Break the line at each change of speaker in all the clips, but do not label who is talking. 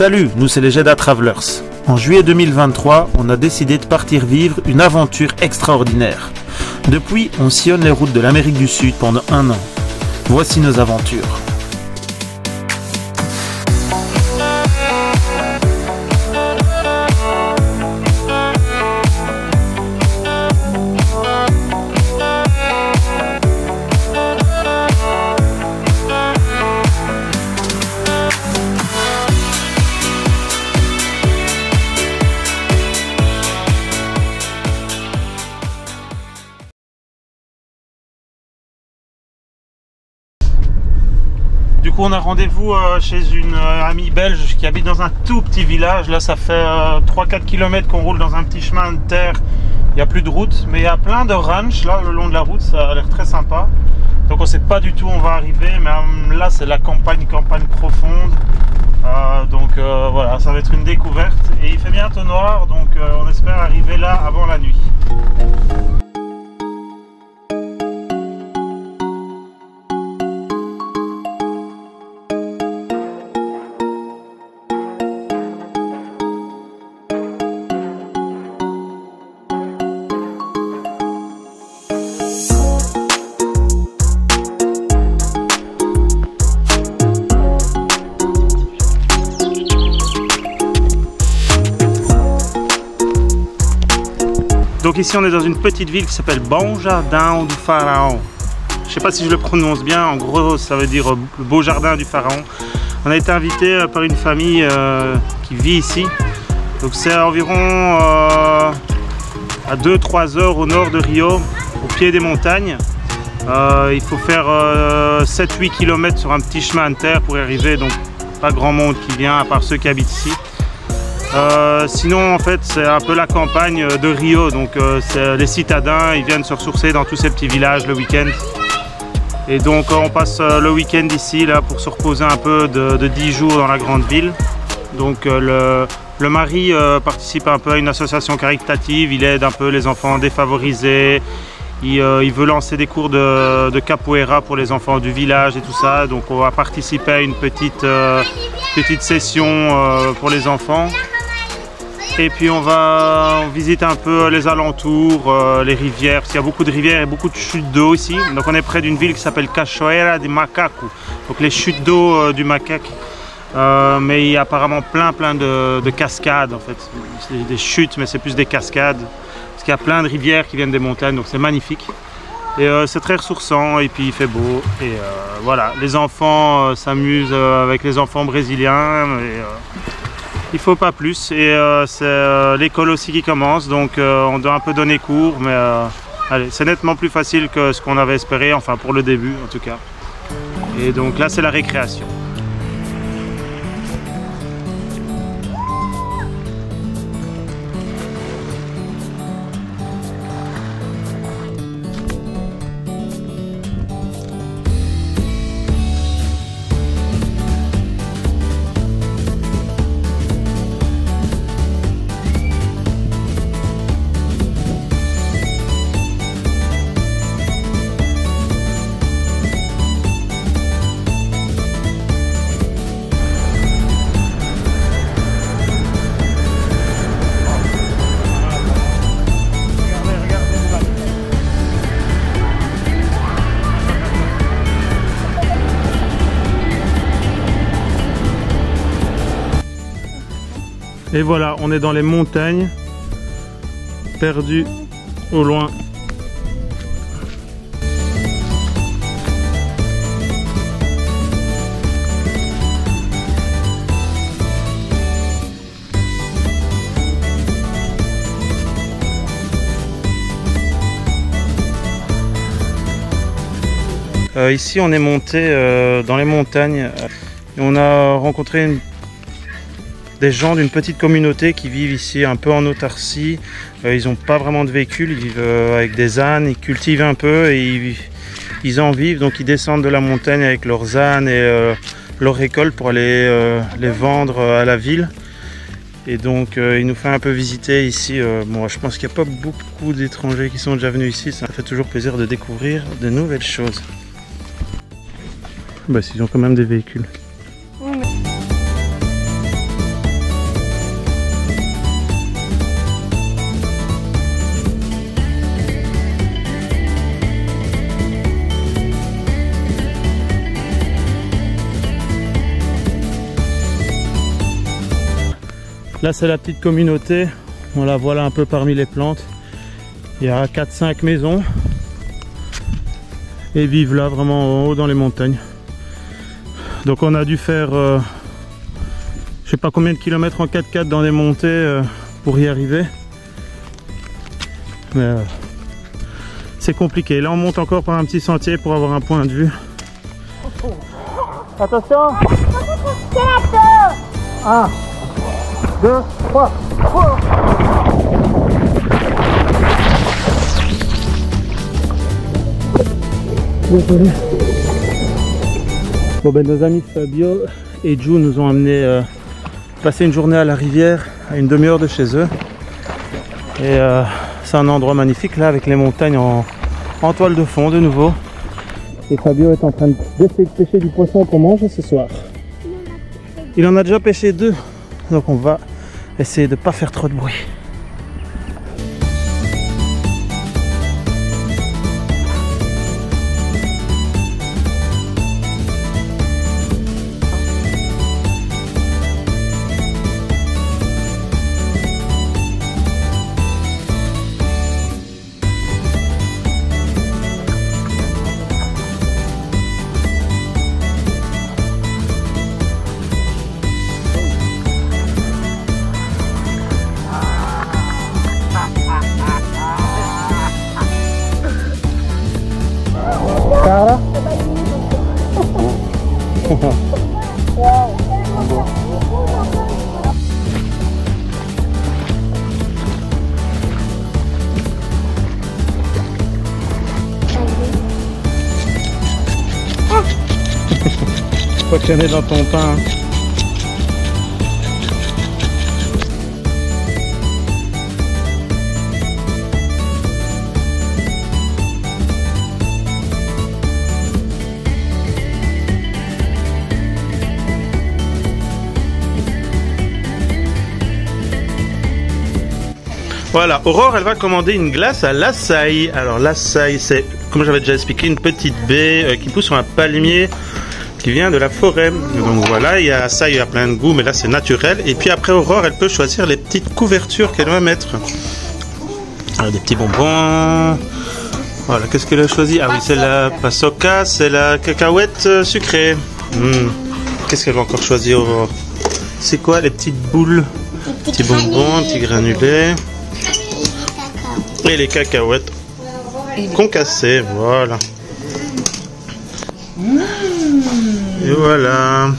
Salut, nous c'est les Jeddah Travelers. En juillet 2023, on a décidé de partir vivre une aventure extraordinaire. Depuis, on sillonne les routes de l'Amérique du Sud pendant 1 an. Voici nos aventures. Du coup on a rendez-vous chez une amie belge qui habite dans un tout petit village. Là ça fait 3-4 km qu'on roule dans un petit chemin de terre. Il n'y a plus de route, mais il y a plein de ranchs là le long de la route, ça a l'air très sympa. Donc on ne sait pas du tout où on va arriver, mais là c'est la campagne profonde. Voilà, ça va être une découverte. Et il fait bientôt noir, donc on espère arriver là avant la nuit. Donc ici on est dans une petite ville qui s'appelle Bom Jardim du Pharaon. Je ne sais pas si je le prononce bien, en gros ça veut dire le beau jardin du pharaon. On a été invité par une famille qui vit ici. Donc c'est environ à 2-3 heures au nord de Rio, au pied des montagnes. Il faut faire 7-8 km sur un petit chemin de terre pour y arriver, donc pas grand monde qui vient à part ceux qui habitent ici. Sinon en fait c'est un peu la campagne de Rio, donc les citadins ils viennent se ressourcer dans tous ces petits villages le week-end. Et donc on passe le week-end ici là pour se reposer un peu de 10 jours dans la grande ville. Donc le mari participe un peu à une association caritative, il aide un peu les enfants défavorisés. Il veut lancer des cours de capoeira pour les enfants du village et tout ça. Donc on va participer à une petite session pour les enfants. Et puis on visite un peu les alentours, les rivières, parce qu'il y a beaucoup de rivières et beaucoup de chutes d'eau ici. Donc on est près d'une ville qui s'appelle Cachoeira de Macaco, donc les chutes d'eau du macaque. Mais il y a apparemment plein de cascades en fait. C'est des chutes mais c'est plus des cascades. Parce qu'il y a plein de rivières qui viennent des montagnes, donc c'est magnifique. Et c'est très ressourçant et puis il fait beau. Et voilà, les enfants s'amusent avec les enfants brésiliens. Il faut pas plus. Et c'est l'école aussi qui commence, donc on doit un peu donner cours. Mais allez, c'est nettement plus facile que ce qu'on avait espéré, enfin pour le début en tout cas. Et donc là c'est la récréation. Et voilà, on est dans les montagnes, perdus au loin. Ici on est monté dans les montagnes et on a rencontré des gens d'une petite communauté qui vivent ici un peu en autarcie. Ils n'ont pas vraiment de véhicule, ils vivent avec des ânes, ils cultivent un peu et ils en vivent, donc ils descendent de la montagne avec leurs ânes et leurs récoltes pour aller les vendre à la ville. Et donc il nous fait un peu visiter ici. Bon, je pense qu'il n'y a pas beaucoup d'étrangers qui sont déjà venus ici, ça fait toujours plaisir de découvrir de nouvelles choses. Bah, ils ont quand même des véhicules. Là c'est la petite communauté, on la voit là un peu parmi les plantes. Il y a 4-5 maisons et vivent là vraiment en haut dans les montagnes. Donc on a dû faire je sais pas combien de kilomètres en 4x4 dans des montées pour y arriver. Mais c'est compliqué. Là on monte encore par un petit sentier pour avoir un point de vue. Attention! 1, 2, 3. Bon ben nos amis Fabio et Ju nous ont amené passer une journée à la rivière à une demi-heure de chez eux. Et c'est un endroit magnifique là avec les montagnes en toile de fond de nouveau. Et Fabio est en train d'essayer de pêcher du poisson qu'on mange ce soir. Il en a déjà pêché 2, donc on va essayer de ne pas faire trop de bruit. Cara? Faut que tu en aies dans ton pain. Voilà, Aurore, elle va commander une glace à l'açaï. Alors l'açaï, c'est, comme j'avais déjà expliqué, une petite baie qui pousse sur un palmier qui vient de la forêt. Donc voilà, il y a ça, il y a plein de goûts, mais là c'est naturel. Et puis après, Aurore, elle peut choisir les petites couvertures qu'elle va mettre. Alors, des petits bonbons. Voilà, qu'est-ce qu'elle a choisi? Ah oui, c'est la pasoka, c'est la cacahuète sucrée. Qu'est-ce qu'elle va encore choisir, Aurore? C'est quoi les petites boules? Petits bonbons, petits granulés. Et les cacahuètes concassées, voilà. Et voilà.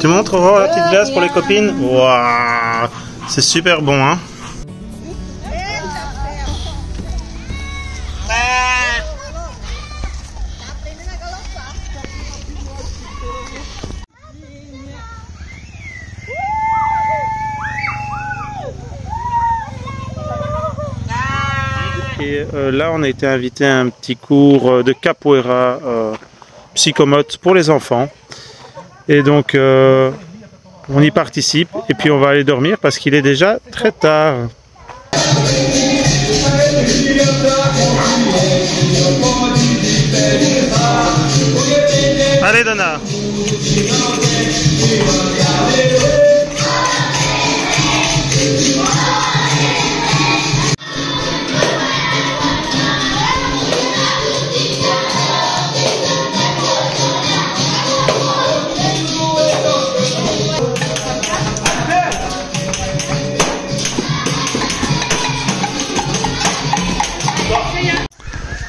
Tu montres, Aurore, la petite glace pour les copines? Waouh, c'est super bon, hein. Et là, on a été invité à un petit cours de capoeira psychomote pour les enfants. Et donc, on y participe. Et puis, on va aller dormir parce qu'il est déjà très tard. Allez, Dana.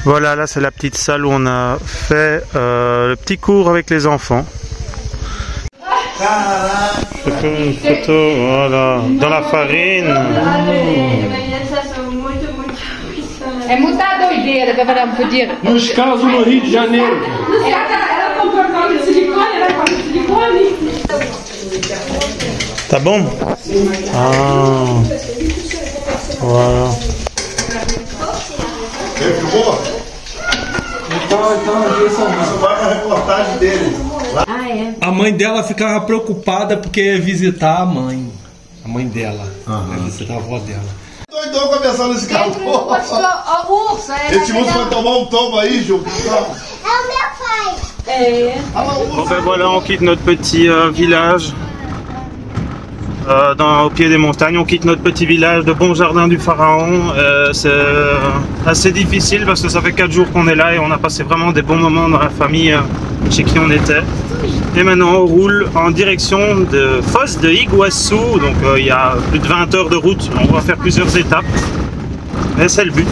Voilà, là c'est la petite salle où on a fait le petit cours avec les enfants. Je fais une photo, voilà, dans la farine.
É muita doideira que vamos pedir.
Nos casos no Rio de Janeiro.
Ela comprou papel de silicone, ela comprou silicone.
Tá bom? Ah, voilà.
Isso vai na reportagem dele.
Ah, é?
A mãe dela ficava preocupada porque ia visitar a mãe. A mãe dela. Ia visitar a avó dela.
Doidão começando esse carro. Esse urso vai tomar um tombo aí, Ju.
É o meu pai.
É.
Bon ben voilà, on quitte notre petit village. au pied des montagnes. On quitte notre petit village de Bon-Jardin du Pharaon. C'est assez difficile parce que ça fait 4 jours qu'on est là et on a passé vraiment des bons moments dans la famille chez qui on était. Et maintenant on roule en direction de Foz de Iguaçu, donc il y a plus de 20 heures de route, on va faire plusieurs étapes, mais c'est le but.